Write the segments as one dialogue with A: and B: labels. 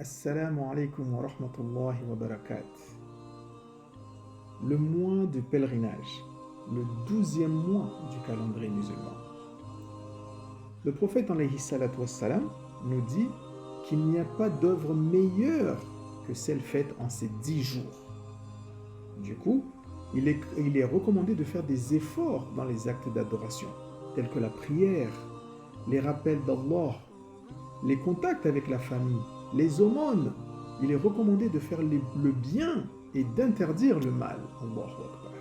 A: Assalamu alaikum wa rahmatullahi wa barakatuh. Le mois de pèlerinage, le 12e mois du calendrier musulman. Le prophète alayhi salatu wassalam nous dit qu'il n'y a pas d'œuvre meilleure que celle faite en ces 10 jours. Du coup, il est recommandé de faire des efforts dans les actes d'adoration, tels que la prière, les rappels d'Allah, les contacts avec la famille, les aumônes. Il est recommandé de faire le bien et d'interdire le mal. Allahu Akbar.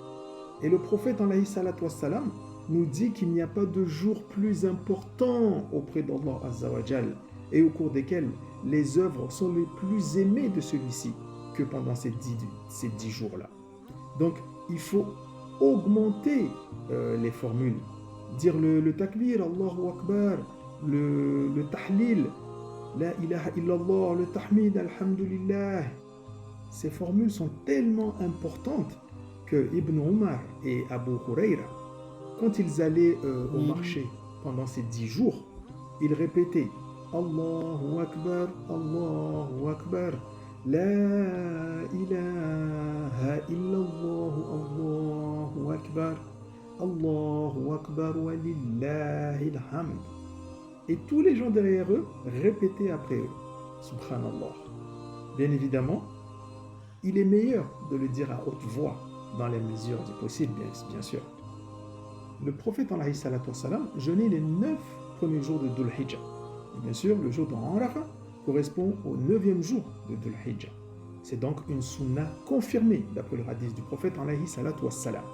A: Et le prophète alayhi salatu wassalam nous dit qu'il n'y a pas de jour plus important auprès d'Allah Azza wa Jal et au cours desquels les œuvres sont les plus aimées de celui-ci que pendant ces 10 jours-là. Donc, il faut augmenter les formules. Dire le takbir, Allahu Akbar, le tahlil, la ilaha illallah, le tahmid, alhamdulillah. Ces formules sont tellement importantes que Ibn Omar et Abu Huraira, quand ils allaient au marché pendant ces 10 jours, ils répétaient Allahu Akbar, la ilaha illallah, Allahu Akbar wa lillahil hamd. Et tous les gens derrière eux répétaient après eux, subhanallah. Bien évidemment, il est meilleur de le dire à haute voix, dans les mesures du possible, bien sûr. Le prophète alayhi salatu wassalam jeûnait les 9 premiers jours de Dhul Hijjah. Et bien sûr, le jour de Arafah correspond au 9e jour de Dhul Hijjah. C'est donc une sunna confirmée d'après le hadith du prophète alayhi salatu wassalam.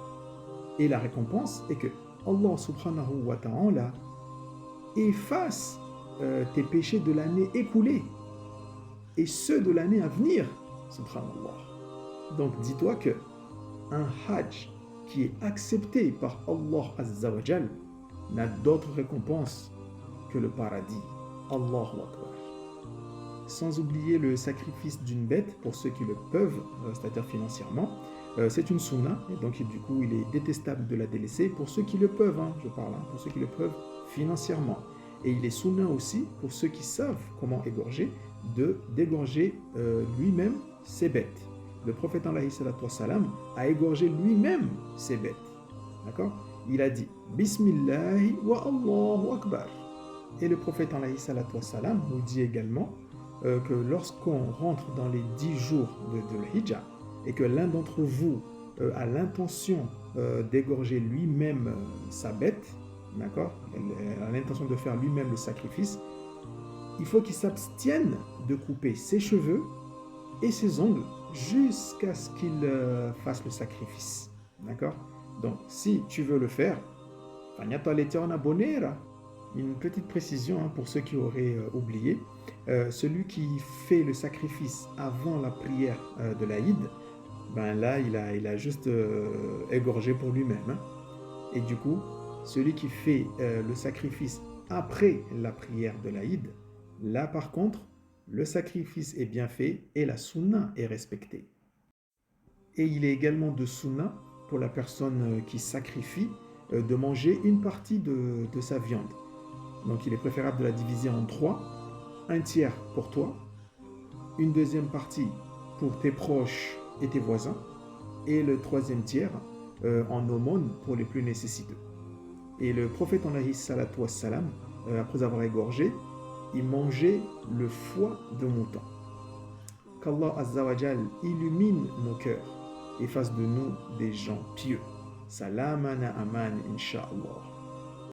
A: Et la récompense est que Allah subhanahu wa ta'ala efface tes péchés de l'année écoulée et ceux de l'année à venir, subhanallah. Donc dis-toi que un hajj qui est accepté par Allah Azza wa Jal n'a d'autre récompense que le paradis. Allahu Akbar. Sans oublier le sacrifice d'une bête pour ceux qui le peuvent, c'est-à-dire financièrement. C'est une sunna, et donc du coup il est détestable de la délaisser pour ceux qui le peuvent, je parle, pour ceux qui le peuvent financièrement. Et il est sunna aussi pour ceux qui savent comment égorger, d'égorger lui-même ses bêtes. Le prophète alayhi salatu wassalam a égorgé lui-même ses bêtes. D'accord? Il a dit Bismillahi wa Allahu Akbar. Et le prophète alayhi salatu wassalam nous dit également que lorsqu'on rentre dans les 10 jours de Dhul Hijjah et que l'un d'entre vous a l'intention d'égorger lui-même sa bête, d'accord? Il a l'intention de faire lui-même le sacrifice, il faut qu'il s'abstienne de couper ses cheveux et ses ongles jusqu'à ce qu'il fasse le sacrifice. D'accord? Donc, si tu veux le faire, une petite précision pour ceux qui auraient oublié, celui qui fait le sacrifice avant la prière de l'Aïd, là, il a juste égorgé pour lui-même. Et du coup, celui qui fait le sacrifice après la prière de l'Aïd, là par contre, le sacrifice est bien fait et la sunna est respectée. Et il est également de sunna pour la personne qui sacrifie de manger une partie de sa viande. Donc il est préférable de la diviser en 3, un tiers pour toi, une deuxième partie pour tes proches et tes voisins, et le 3e tiers en aumône pour les plus nécessiteux. Et le prophète alayhi salatu wassalam, après avoir égorgé, il mangeait le foie de mouton. Qu'Allah Azza wa Jal illumine nos cœurs et fasse de nous des gens pieux. Salamana aman, insha'Allah.